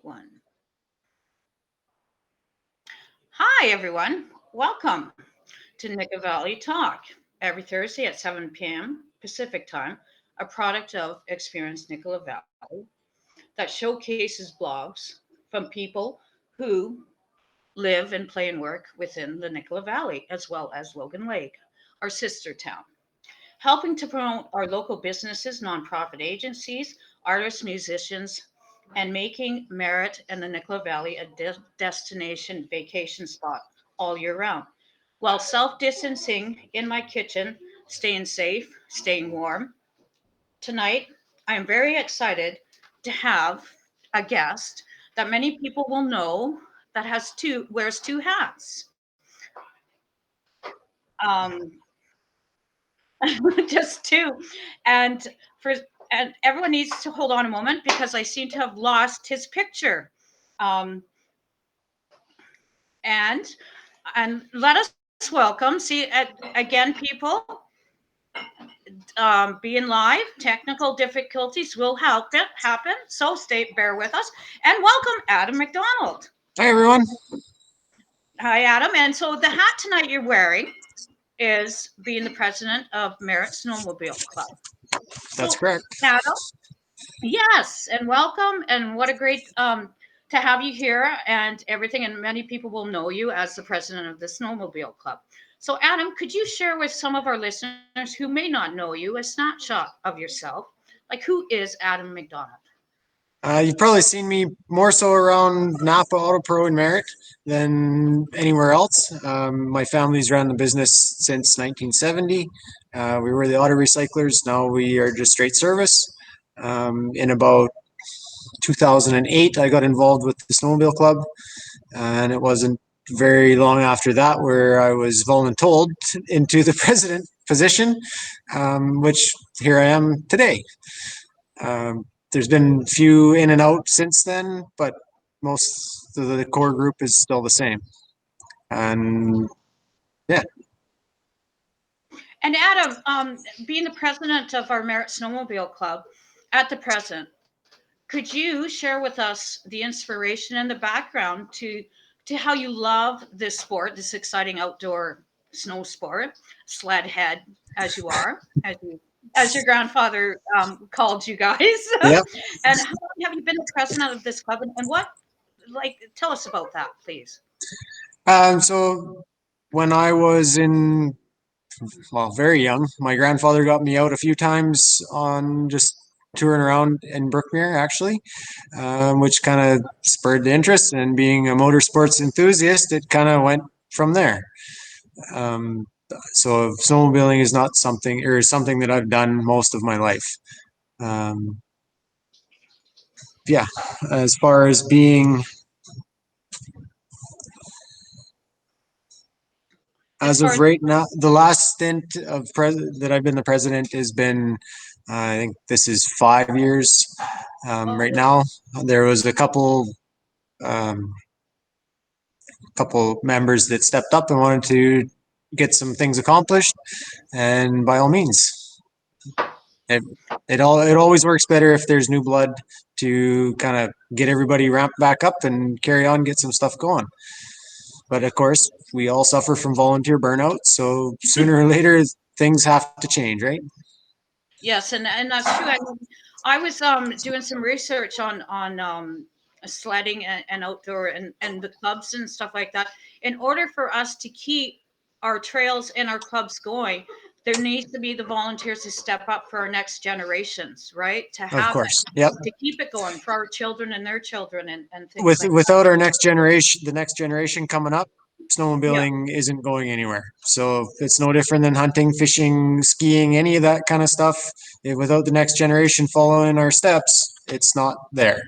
One. Hi, everyone. Welcome to Nicola Valley Talk every Thursday at 7 p.m. Pacific Time, a product of Experience Nicola Valley that showcases blogs from people who live and play and work within the Nicola Valley, as well as Logan Lake, our sister town, helping to promote our local businesses, nonprofit agencies, artists, musicians, and making Merritt and the Nicola Valley a destination vacation spot all year round. While self distancing in my kitchen, staying safe, staying warm. Tonight, I am very excited to have a guest that many people will know that wears two hats. Um, just two. And for and everyone needs to hold on a moment because I seem to have lost his picture. Um, and let us welcome. See, again, people, being live, technical difficulties will happen. So bear with us, and welcome Adam McDonald. Hi, everyone. Hi, Adam. And so the hat tonight you're wearing is being the president of Merritt Snowmobile Club. That's correct. Adam, yes, and welcome, and what a great to have you here and everything. And many people will know you as the president of the Snowmobile Club. So, Adam, could you share with some of our listeners who may not know you a snapshot of yourself? Like, who is Adam McDonald? You've probably seen me more so around Napa Auto Pro in Merritt than anywhere else. My family's ran the business since 1970. We were the auto recyclers. Now we are just straight service. In about 2008, I got involved with the Snowmobile Club, and it wasn't very long after that where I was voluntold into the president position, which here I am today. There's been a few in and out since then, but most of the core group is still the same. And yeah. And Adam, being the president of our Merritt Snowmobile Club at the present, could you share with us the inspiration and the background to how you love this sport, this exciting outdoor snow sport, sled head, as you are, as your grandfather called you guys? Yep. And how long have you been the president of this club? And what, like, tell us about that, please. So when I was very young, my grandfather got me out a few times on just touring around in Brookmere, actually, which kind of spurred the interest. And being a motorsports enthusiast, it kind of went from there. So snowmobiling is not something, or something that I've done most of my life. Yeah, as far as being as of right now, the last stint of that I've been the president has been, I think this is 5 years. Right now, there was a couple members that stepped up and wanted to get some things accomplished, and by all means, it always works better if there's new blood to kind of get everybody ramped back up and carry on, get some stuff going. But of course, we all suffer from volunteer burnout, so sooner or later things have to change, right? Yes, and that's true. I was doing some research on sledding and outdoor and the clubs and stuff like that. In order for us to keep our trails and our clubs going, there needs to be the volunteers to step up for our next generations, right? To have Of course, that, yep. to keep it going for our children and their children and things like Without that. our next generation, the next generation coming up, snowmobiling Yeah. isn't going anywhere. So it's no different than hunting, fishing, skiing, any of that kind of stuff. Without the next generation following our steps, it's not there.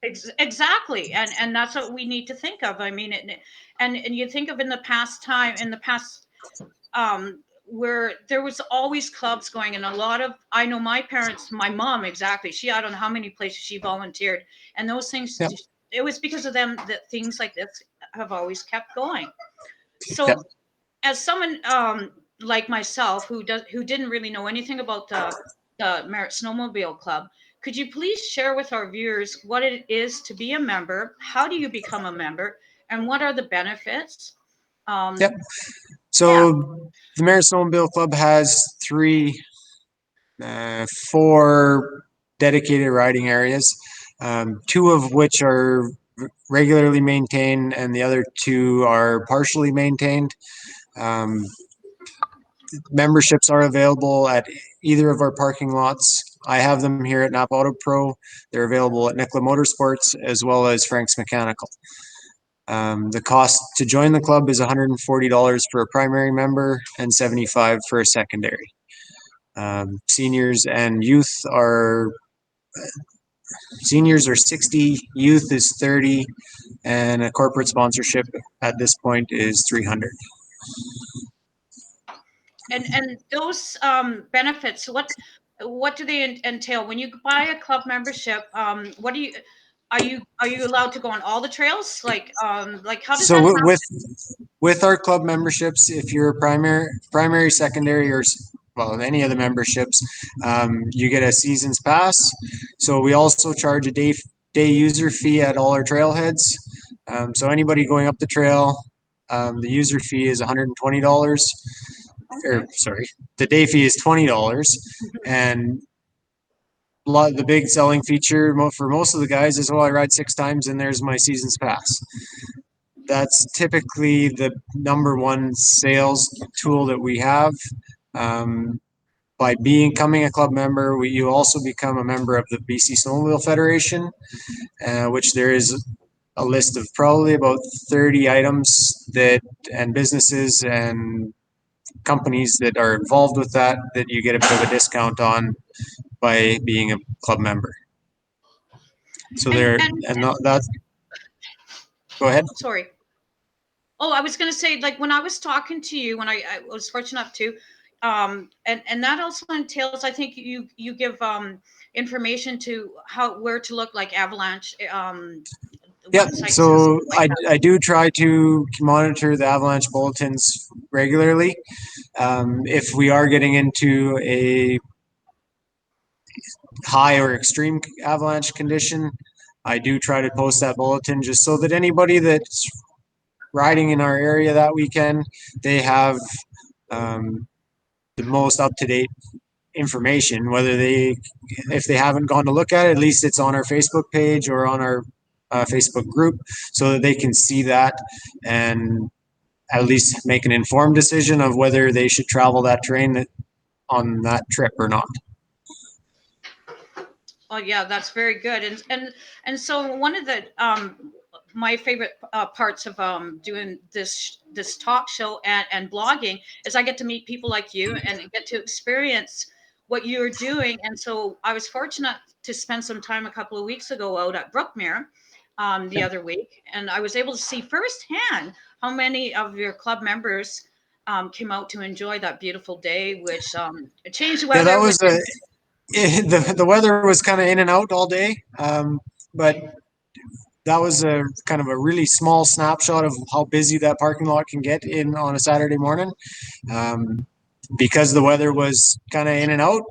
Exactly, and that's what we need to think of. I mean, and you think of in the past, where there was always clubs going, and a lot of, I know my parents, my mom, exactly, she, I don't know how many places she volunteered, and those things, Yep. it was because of them that things like this have always kept going. So Yep. as someone like myself who didn't really know anything about the Merritt Snowmobile Club, Could you please share with our viewers what it is to be a member? How do you become a member? And what are the benefits? Yep. Yeah. So the Merritt Snowmobile Club has four dedicated riding areas, two of which are regularly maintained and the other two are partially maintained. Um, Memberships are available at either of our parking lots. I have them here at Napa Auto Pro. They're available at Nicola Motorsports as well as Frank's Mechanical. The cost to join the club is $140 for a primary member and $75 for a secondary. Seniors are 60, youth is 30, and a corporate sponsorship at this point is 300. And those benefits, what do they entail when you buy a club membership? What do you are you allowed to go on all the trails? Like how does that So happen? with our club memberships, if you're a primary, secondary, or well, any of the memberships, you get a season's pass. So we also charge a day user fee at all our trailheads. So anybody going up the trail, the user fee is $120. Or Okay. sorry, the day fee is $20, and the big selling feature for most of the guys is, well, I ride 6 times and there's my season's pass. That's typically the number one sales tool that we have. By becoming a club member, you also become a member of the BC Snowmobile Federation, which there is a list of probably about 30 items and businesses and companies that are involved with that you get a bit of a discount on by being a club member. So that's go ahead. Sorry. Oh, I was going to say, like when I was talking to you, when I was fortunate enough to, and that also entails, I think you give information to where to look, like Avalanche Yep. websites and stuff So like that. I do try to monitor the avalanche bulletins regularly. If we are getting into a high or extreme avalanche condition, I do try to post that bulletin just so that anybody that's riding in our area that weekend, they have the most up-to-date information, if they haven't gone to look at it, at least it's on our Facebook page or on our Facebook group so that they can see that and at least make an informed decision of whether they should travel that terrain on that trip or not. Oh yeah, that's very good. And so one of the my favorite parts of doing this talk show and blogging is I get to meet people like you and get to experience what you're doing. And so I was fortunate to spend some time a couple of weeks ago out at Brookmere the other week, and I was able to see firsthand how many of your club members came out to enjoy that beautiful day, which changed the Yeah, that weather was within. the weather was kind of in and out all day, but that was a kind of a really small snapshot of how busy that parking lot can get in on a Saturday morning. Because the weather was kind of in and out,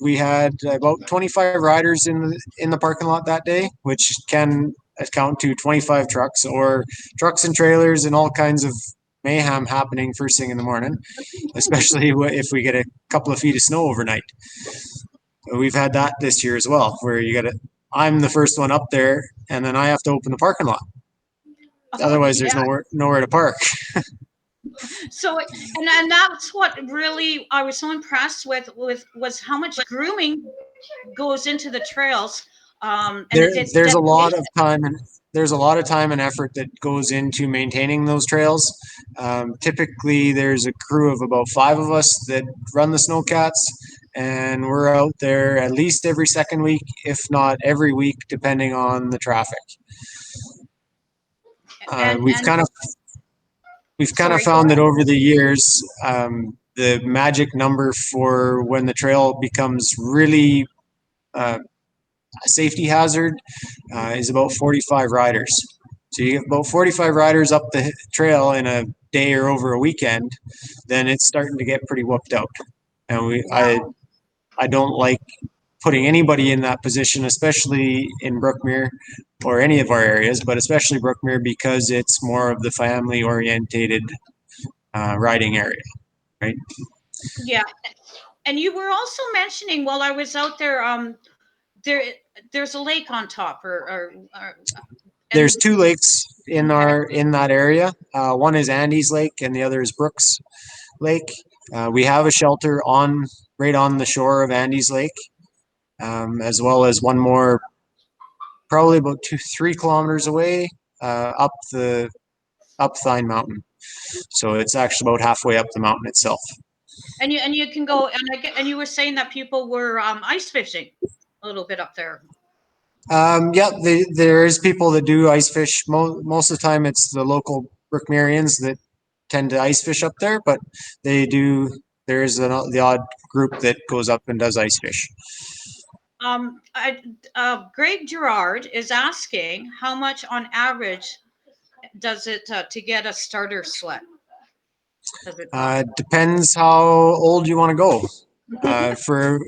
we had about 25 riders in the parking lot that day, which can account to 25 trucks or trucks and trailers and all kinds of mayhem happening first thing in the morning, especially if we get a couple of feet of snow overnight. We've had that this year as well, where I'm the first one up there, and then I have to open the parking lot. Oh Otherwise, there's yeah. nowhere to park. So and that's what really I was so impressed with was how much grooming goes into the trails, and it's There's a lot dedication. of time and there's a lot of time and effort that goes into maintaining those trails. Typically, there's a crew of about 5 of us that run the snowcats, and we're out there at least every second week, if not every week, depending on the traffic. Uh, and we've and kind of we've kind of sorry, go found that ahead. over the years, the magic number for when the trail becomes really a safety hazard is about 45 riders. So you get about 45 riders up the trail in a day or over a weekend, then it's starting to get pretty whooped out. And I Wow. don't like putting anybody in that position, especially in Brookmere or any of our areas, but especially Brookmere because it's more of the family orientated riding area, right? Yeah. And you were also mentioning while I was out there, there there's a lake on top, or There's and two lakes okay. in that area. One is Andy's Lake, and the other is Brooks Lake. We have a shelter on right on the shore of Andy's Lake, as well as one more, probably about 3 kilometers away, up Thine Mountain. So it's actually about halfway up the mountain itself. And you can go, and you were saying that people were ice fishing a little bit up there. Yeah, there is people that do ice fish. Most of the time, it's the local Brookmerians that tend to ice fish up there, but they do. There is the odd group that goes up and does ice fish. Greg Gerard is asking how much on average does it to get a starter sled? Does it cost? Depends how old you want to go. For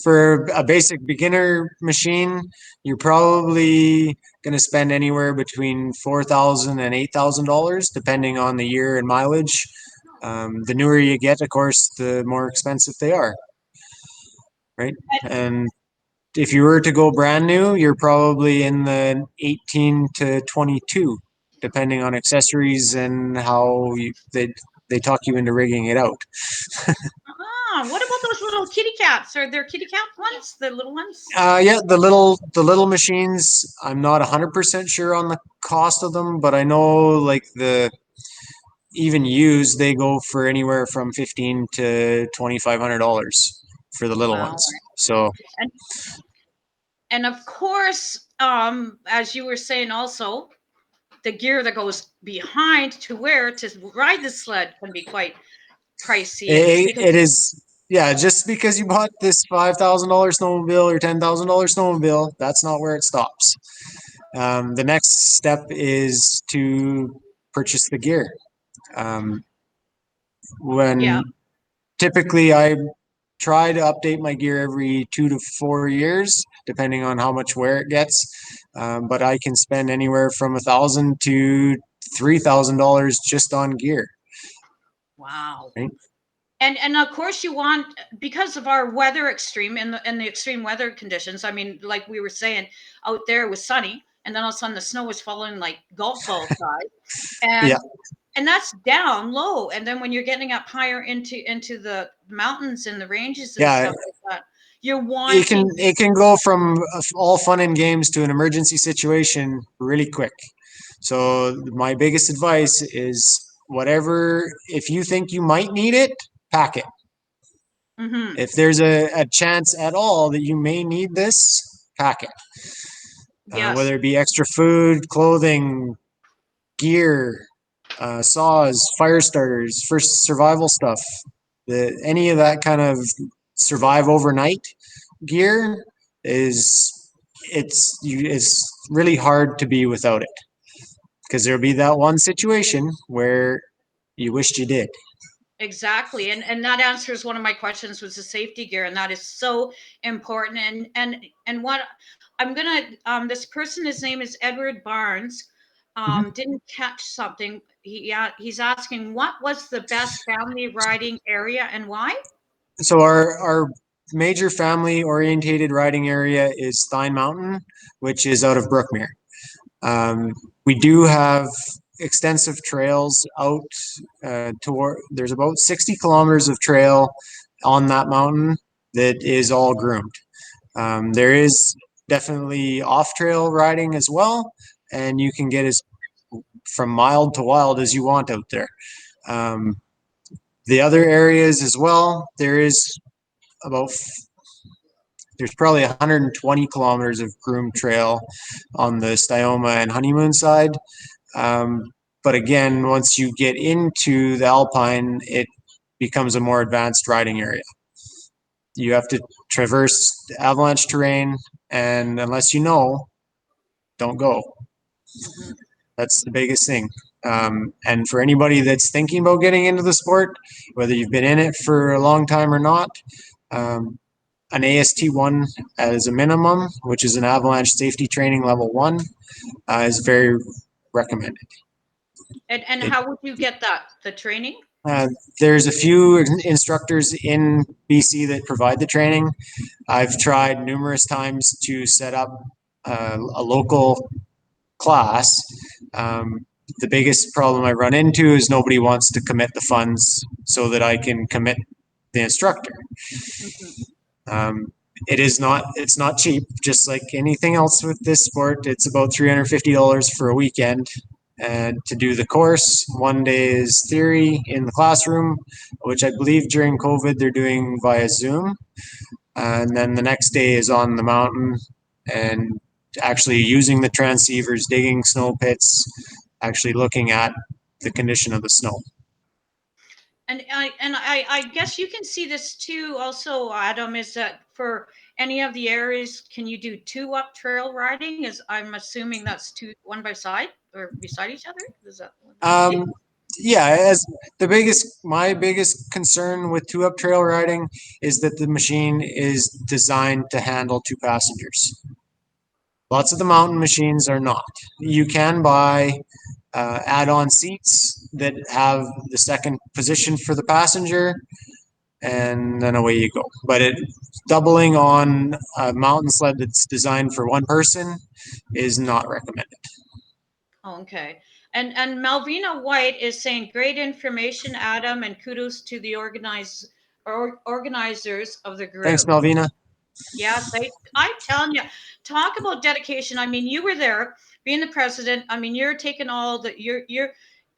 for a basic beginner machine, you're probably going to spend anywhere between $4,000 and $8,000, depending on the year and mileage. The newer you get, of course, the more expensive they are, right? And if you were to go brand new, you're probably in the 18 to 22, depending on accessories and how they talk you into rigging it out. What about those little kitty cats? Are there kitty cat ones? The little ones? Yeah, the little machines. I'm not 100% sure on the cost of them, but I know like the even used they go for anywhere from $1,500 to $2,500 for the little Wow. ones. So And and of course, as you were saying also, the gear that goes behind to wear to ride the sled can be quite pricey, and because it is, yeah. Just because you bought this $5,000 snowmobile or $10,000 snowmobile, that's not where it stops. The next step is to purchase the gear. Um, yeah, when typically I try to update my gear every 2 to 4 years, depending on how much wear it gets. But I can spend anywhere from $1,000 to $3,000 just on gear. wow. Right? And of course you want, because of our weather extreme and the extreme weather conditions. I mean, like we were saying, out there it was sunny, and then all of a sudden the snow was falling like golf ball size, Yeah, and that's down low. And then when you're getting up higher into the mountains and the ranges and yeah. stuff like that, you're It can wanting. it can go from all fun and games to an emergency situation really quick. So my biggest advice is whatever, if you think you might need it, pack it. Hmm. If there's a chance at all that you may need this, pack it. Yes. Whether it be extra food, clothing, gear, saws, fire starters, first survival stuff, any of that kind of survive overnight gear is it's really hard to be without it because there'll be that one situation where you wished you did. Exactly. And that answers one of my questions, was the safety gear, and that is so important. And what I'm gonna this person, his name is Edward Barnes, Mhm. didn't catch something. He's asking, what was the best family riding area and why? So our major family orientated riding area is Thine Mountain, which is out of Brookmere. We do have extensive trails out toward. There's about 60 kilometers of trail on that mountain that is all groomed. There is definitely off trail riding as well, and you can get as from mild to wild as you want out there. Um, the other areas as well, about there's probably 120 kilometers of groomed trail on the Stioma and Honeymoon side. Um, but again, once you get into the Alpine, it becomes a more advanced riding area. You have to traverse avalanche terrain, and unless you know, don't go. Mhm. That's the biggest thing. And for anybody that's thinking about getting into the sport, whether you've been in it for a long time or not, um, an AST1 as a minimum, which is an avalanche safety training level 1, is very recommended. And It, how would you get that, the training? uh, there's a few instructors in BC that provide the training. I've tried numerous times to set up a local class. The biggest problem I run into is nobody wants to commit the funds so that I can commit the instructor. Mhm. It's not cheap, just like anything else with this sport. It's about $350 for a weekend. And to do the course, one day is theory in the classroom, which I believe during COVID they're doing via Zoom. And then the next day is on the mountain and actually using the transceivers, digging snow pits, actually looking at the condition of the snow. And I guess you can see this too also, Adam, is that for any of the areas, can you do Twoup trail riding? Is I'm assuming that's two one by side or beside each other? Is that what you can do? Um, yeah, as my biggest concern with Twoup trail riding is that the machine is designed to handle 2 passengers. Lots of the mountain machines are not. You can buy add-on seats that have the second position for the passenger, and then away you go. But doubling on a mountain sled that's designed for one person is not recommended. Oh, okay. And Melvina White is saying great information, Adam, and kudos to the organizers of the Thanks, group. Melvina. Yes, I'm telling you, talk about dedication. I mean, you were there being the president. I mean, you're taking all the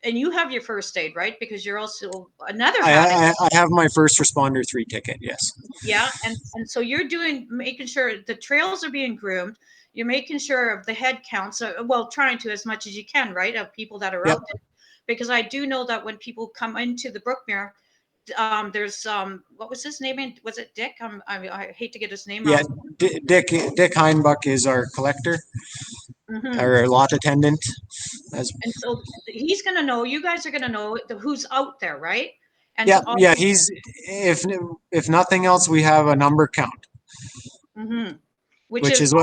and you have your first aid, right? Because you're also another hat. I have my first responder 3 ticket. Yes. Yeah, and so you're doing making sure the trails are being groomed. You're making sure of the head counts. Well, trying to as much as you can, right, of people that are Yep. out there. Because I do know that when people come into the Brookmere, there's what was his name? Was it Dick? I hate to get his name Yeah. wrong. Dick Heinbeck is our collector, Hmm. our lot attendant. As And so he's going to know, you guys are going to know who's out there, right? And yeah, to all, yeah. He's if nothing else, we have a number count, hmm, which which is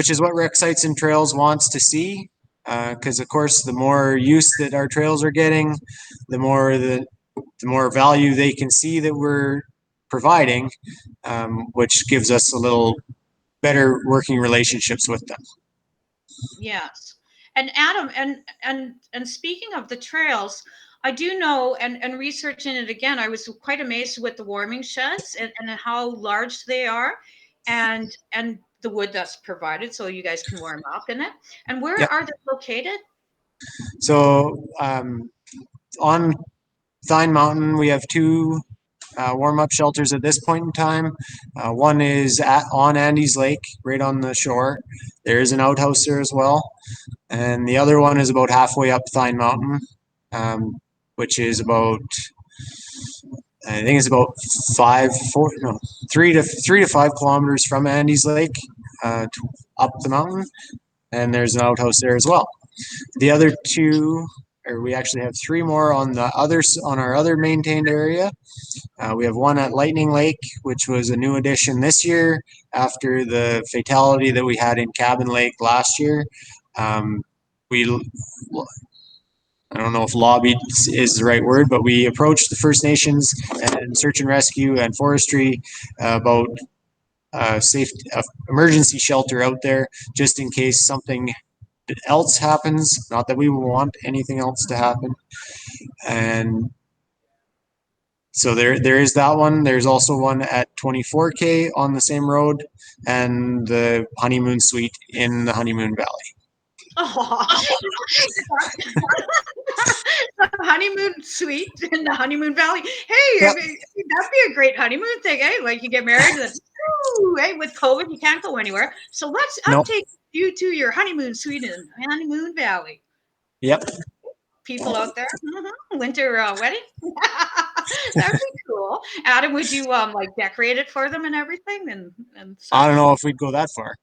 is what Rec Sites and Trails wants to see. Because of course, the more use that our trails are getting, the more the more value they can see that we're providing, which gives us a little better working relationships with them. yes. And Adam, and speaking of the trails, I do know, and researching it again, I was quite amazed with the warming sheds and how large they are, and the wood that's provided, so you guys can warm up in it. And where Yep. are they located? So on Thine Mountain, we have 2 warm-up shelters at this point in time. One is on Andes Lake, right on the shore. There is an outhouse there as well, and the other one is about halfway up Thine Mountain, which is about I think it's about 3 to 5 kilometers from Andes Lake, up the mountain, and there's an outhouse there as well. The other 2, or we actually have 3 more on our other maintained area. We have one at Lightning Lake, which was a new addition this year after the fatality that we had in Cabin Lake last year. We I don't know if lobbied is the right word, but we approached the First Nations and search and rescue and forestry about safe emergency shelter out there just in case something else happens. Not that we want anything else to happen. And so there is that one. There's also one at 24K on the same road, and the honeymoon suite in the Honeymoon Valley. Oh, the honeymoon suite in the honeymoon valley. Hey, I Yep. mean, that'd be a great honeymoon thing, eh? Like you get married and then, ooh, hey, with COVID, you can't go anywhere. So I'm Nope. taking you to your honeymoon suite in Honeymoon Valley. Yep. People out there, winter wedding. That'd be cool. Adam, would you like decorate it for them and everything and I such? don't know if we'd go that far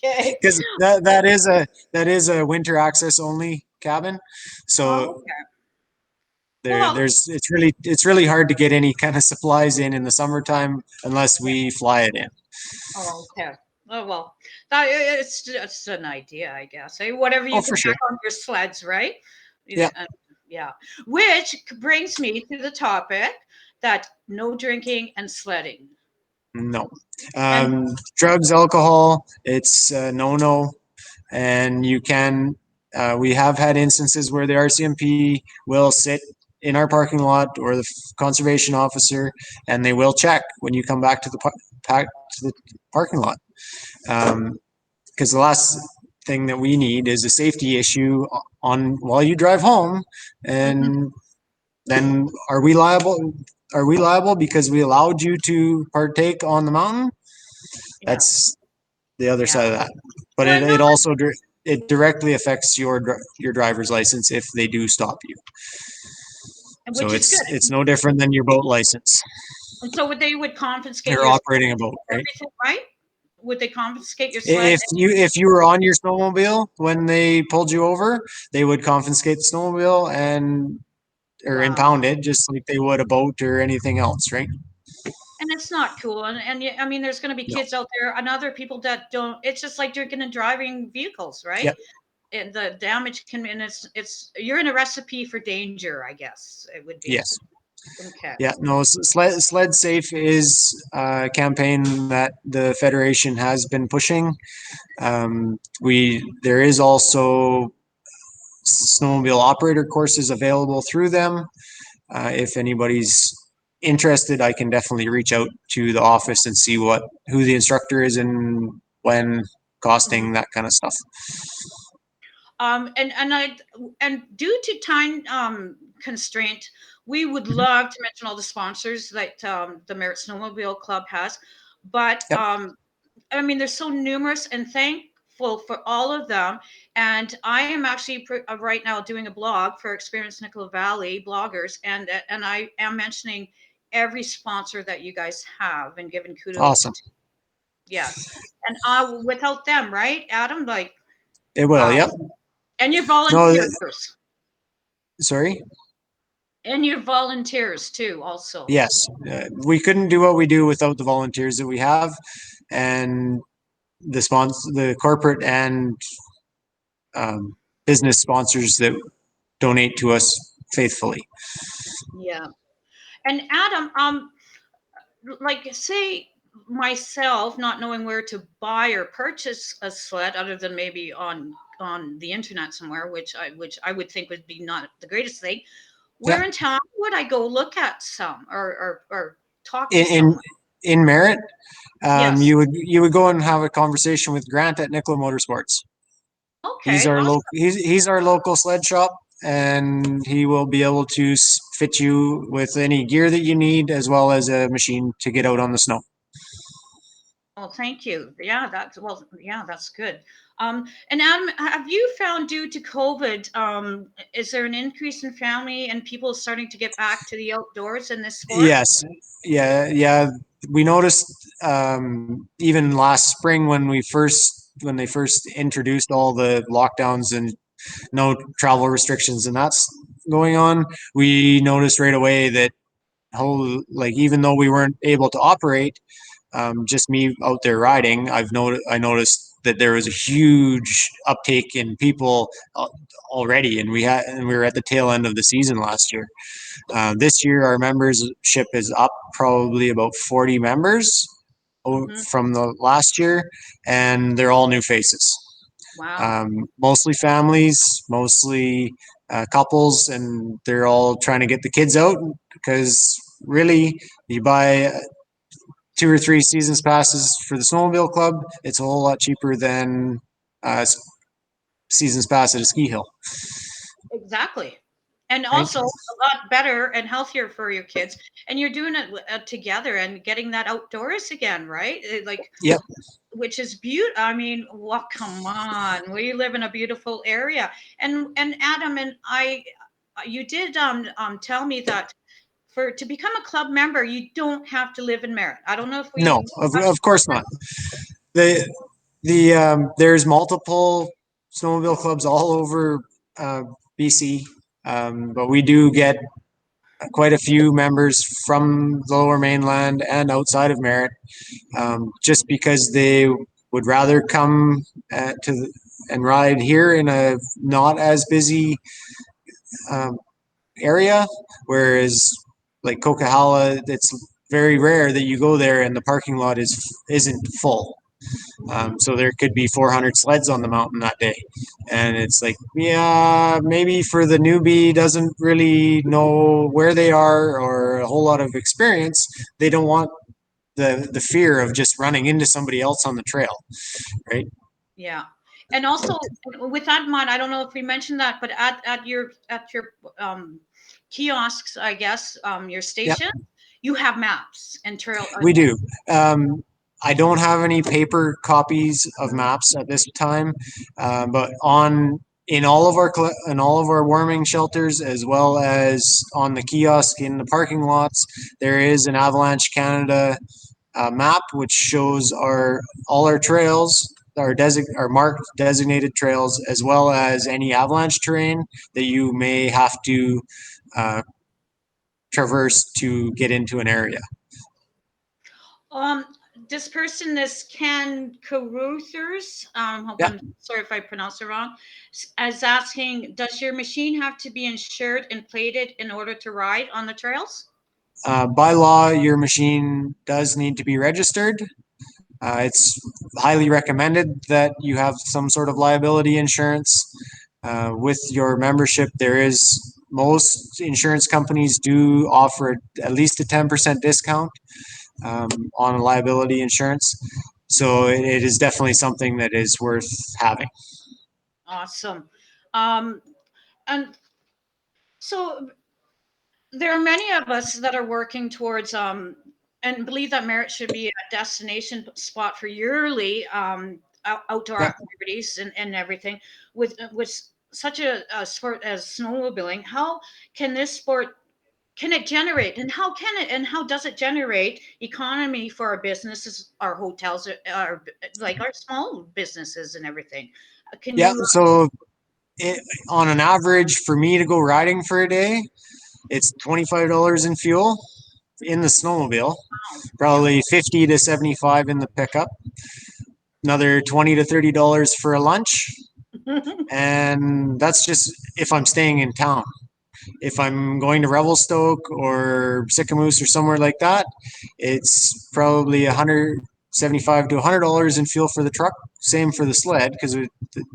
Okay. because that is a winter access only cabin. Oh, So okay. Well, It's really hard to get any kind of supplies in the summertime unless we fly it in. oh, okay. Oh well, it's just an idea, I guess. Whatever Oh, you can for sure. pack on your sleds, right? Yeah. Uh, yeah. Which brings me to the topic that no drinking and sledding. No. And Drugs, alcohol, it's no. And you can, we have had instances where the RCMP will sit in our parking lot or the conservation officer, and they will check when you come back to the parking lot. Because the last thing that we need is a safety issue on while you drive home, mhm, and then are we liable? Are we liable because we allowed you to partake on the mountain? yeah, That's the other yeah. side of that. But Well, no, it also it directly affects your driver's license if they do stop you. So which is good. it's no different than your boat license. And so they would confiscate You're your operating a boat, right? everything, right? Would they confiscate your sled? If you were on your snowmobile when they pulled you over, they would confiscate the snowmobile and or Wow. impound it just like they would a boat or anything else, right? And it's not cool. And I mean, there's going to be No. kids out there and other people that don't. It's just like drinking and driving vehicles, right? Yep. And the damage can, and it's you're in a recipe for danger, I guess it would be. Yes. Okay. Yeah. No. Sled Safe is a campaign that the federation has been pushing. We there is also snowmobile operator courses available through them. If anybody's interested, I can definitely reach out to the office and see who the instructor is and when, Mhm. costing, that kind of stuff. And due to time constraint, we would Mhm. love to mention all the sponsors that the Merritt Snowmobile Club has, but Yep. I mean, they're so numerous and thankful for all of them. And I am actually right now doing a blog for Experience Nicola Valley bloggers, and I am mentioning every sponsor that you guys have and giving kudos Awesome. to. Yes, and without them, right, Adam? Like, It will. wow. Yep. And your No. volunteers, Sorry. and your volunteers too, also. Yes. We couldn't do what we do without the volunteers that we have, and the corporate and um, business sponsors that donate to us faithfully. Yeah. And Adam, like say myself not knowing where to buy or purchase a sled other than maybe on the internet somewhere, which I would think would be not the greatest thing. Yeah. Where in town would I go look at some or talk to In someone? in Merritt, Yes. you would go and have a conversation with Grant at Nicola Motorsports. Okay. Awesome. He's our local sled shop, and he will be able to fit you with any gear that you need, as well as a machine to get out on the snow. Well, thank you. Yeah, yeah, that's good. And Adam, have you found due to COVID, is there an increase in family and people starting to get back to the outdoors in this sport? Yes, yeah. We noticed even last spring when they first introduced all the lockdowns and no travel restrictions, and that's going on. We noticed right away that like even though we weren't able to operate, just me out there riding, I noticed that there was a huge uptake in people already, and we were at the tail end of the season last year. This year, our membership is up probably about 40 members Hmm. from the last year, and they're all new faces. Wow. Mostly families, mostly couples, and they're all trying to get the kids out because really, you buy 2 or 3 seasons passes for the snowmobile club, it's a whole lot cheaper than uh, seasons pass at a ski hill, Exactly. And right? also a lot better and healthier for your kids. And you're doing it together and getting that outdoors again, right? Like, Yep. which is beautiful. I mean, what? Come on, we live in a beautiful area. And Adam and I, you did tell me that for to become a club member, you don't have to live in Merritt. I don't know if No, we. of course not. The there's multiple snowmobile clubs all over uh, BC, but we do get quite a few members from the Lower Mainland and outside of Merritt, just because they would rather come and ride here in a not as busy um, area, whereas like Coquihalla, it's very rare that you go there and the parking lot isn't full. So there could be 400 sleds on the mountain that day, and it's like, yeah, maybe for the newbie doesn't really know where they are or a whole lot of experience, they don't want the fear of just running into somebody else on the trail, right? Yeah. And also with that in mind, I don't know if we mentioned that, but at your kiosks, I guess, your Yep, station, you have maps and trail. we do. I don't have any paper copies of maps at this time, but on in all of our warming shelters, as well as on the kiosk in the parking lots, there is an Avalanche Canada map which shows our all our trails, our marked designated trails, as well as any avalanche terrain that you may have to uh, traverse to get into an area. Um, this person, this Ken Caruthers, hope Yeah. I'm sorry if I pronounced it wrong, is asking, does your machine have to be insured and plated in order to ride on the trails? By law, your machine does need to be registered. It's highly recommended that you have some sort of liability insurance. With your membership, most insurance companies do offer at least a 10% discount on liability insurance. So it is definitely something that is worth having. Awesome. And so there are many of us that are working towards and believe that Merritt should be a destination spot for yearly outdoor Yeah. activities and everything. With such a sport as snowmobiling, how can this sport, can it generate, and how can it, and how does it generate economy for our businesses, our hotels, our like our small businesses and everything? Can Yeah. you? So on an average, for me to go riding for a day, it's $25 in fuel in the snowmobile, probably 50 to 75 in the pickup, another 20 to $30 for a lunch, and that's just if I'm staying in town. If I'm going to Revelstoke or Sycamoose or somewhere like that, it's probably 175 to $100 in fuel for the truck. Same for the sled, because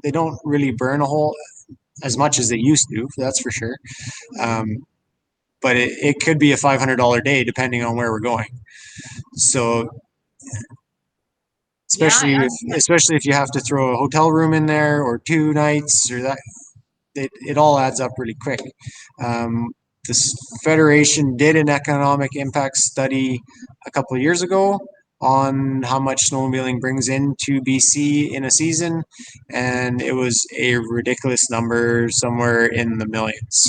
they don't really burn a whole as much as they used to. That's for sure. But it could be a $500 day depending on where we're going. So Yeah, especially if you have to throw a hotel room in there or 2 nights or that, it all adds up really quick. Um, this federation did an economic impact study a couple of years ago on how much snowmobiling brings into BC in a season, and it was a ridiculous number, somewhere in the millions.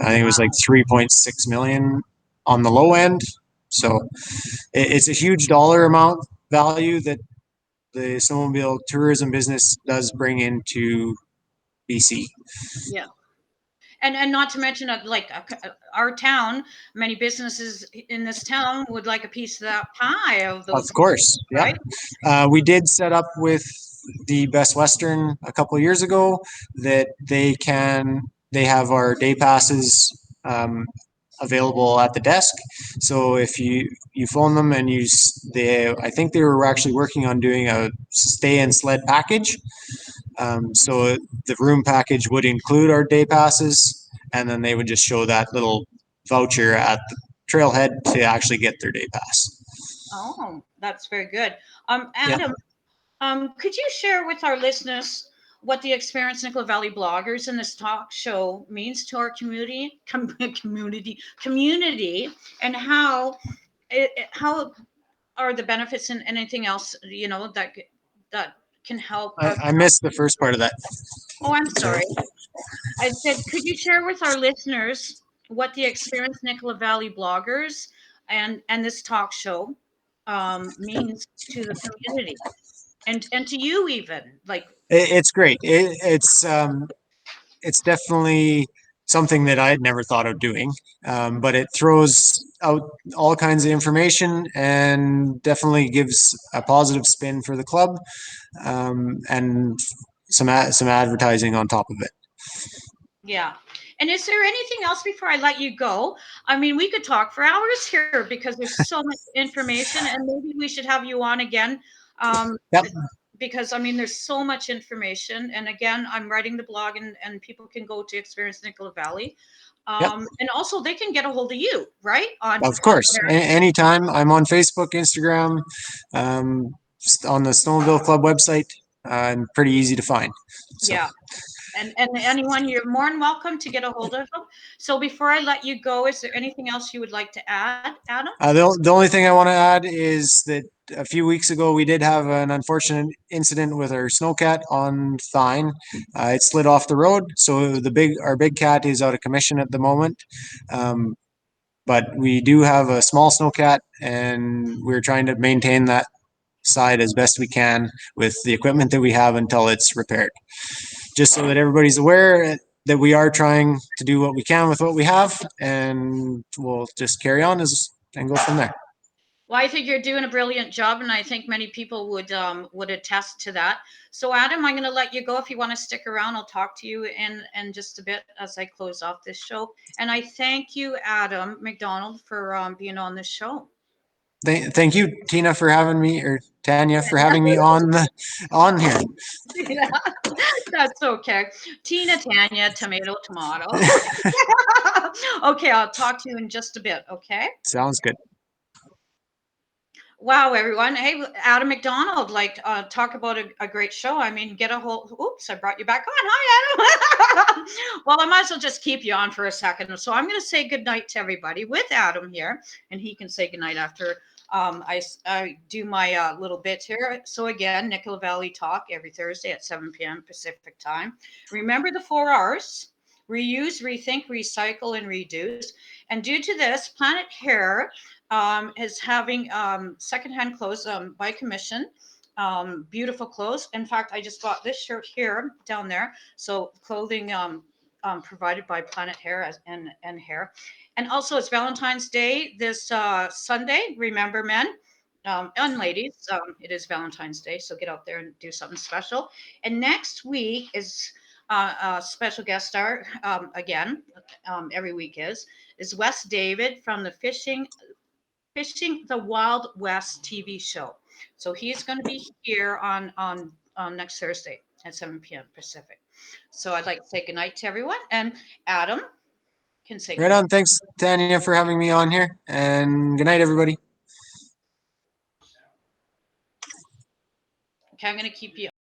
I think it was like 3.6 million on the low end. So it's a huge dollar amount value that the snowmobile tourism business does bring into BC. yeah. And not to mention like our town, many businesses in this town would like a piece of that pie of Of those, course, yeah. right? We did set up with the Best Western a couple of years ago that they have our day passes available at the desk. So if you phone them and I think they were actually working on doing a stay and sled package. So the room package would include our day passes, and then they would just show that little voucher at the trailhead to actually get their day pass. Oh, that's very good. Yeah. Adam, could you share with our listeners what the Experience Nicola Valley bloggers in this talk show means to our community, and how are the benefits and anything else that can help our. I missed the first part of that. Oh, I'm Sorry. sorry. I said, could you share with our listeners what the Experience Nicola Valley bloggers and this talk show means to the community and to you even like. It's great. It's definitely something that I had never thought of doing. But it throws out all kinds of information and definitely gives a positive spin for the club, and some advertising on top of it. Yeah. And is there anything else before I let you go? I mean, we could talk for hours here because there's so much information, and maybe we should have you on again. Um, Yep. because I mean, there's so much information. And again, I'm writing the blog, and people can go to Experience Nicola Valley. Yep. And also they can get a hold of you, right? Of course. There. Anytime. I'm on Facebook, Instagram, on the Snowmobile Club website. I'm pretty easy to find. So. Yeah. And anyone, you're more than welcome to get a hold of them. So before I let you go, is there anything else you would like to add, Adam? The only thing I want to add is that a few weeks ago we did have an unfortunate incident with our snowcat on Thine. It slid off the road, so our big cat is out of commission at the moment. But we do have a small snowcat, and we're trying to maintain that side as best we can with the equipment that we have until it's repaired. Just so that everybody's aware that we are trying to do what we can with what we have, and we'll just carry on and go from there. Well, I think you're doing a brilliant job, and I think many people would attest to that. So, Adam, I'm going to let you go. If you want to stick around, I'll talk to you in just a bit as I close off this show. And I thank you, Adam McDonald, for being on this show. Thank you, Tina, for having me, or Tania for having me on here. Yeah, that's okay. Tina, Tania, tomato, tomato. Okay, I'll talk to you in just a bit. Okay. Sounds good. Wow, everyone. Hey, Adam McDonald, like, talk about a great show. I mean, get a whole, oops, I brought you back on. Hi, Adam. Well, I might as well just keep you on for a second. So I'm going to say goodnight to everybody with Adam here, and he can say goodnight after I do my little bit here. So again, Nicola Valley Talk every Thursday at 7 p.m. Pacific time. Remember the 4 R's: reuse, rethink, recycle, and reduce. And due to this, Planet Hair is having secondhand clothes by commission. Beautiful clothes. In fact, I just bought this shirt here down there. So clothing provided by Planet Hair and Hair. And also, it's Valentine's Day this Sunday. Remember, men and ladies, it is Valentine's Day. So get out there and do something special. And next week is a special guest star again. Every week is Wes David from the Fishing the Wild West TV show. So he's going to be here on next Thursday at 7 p.m. Pacific. So I'd like to say goodnight to everyone. And Adam can say Right goodnight. on. Thanks, Tania, for having me on here. And good night, everybody. Okay, I'm going to keep you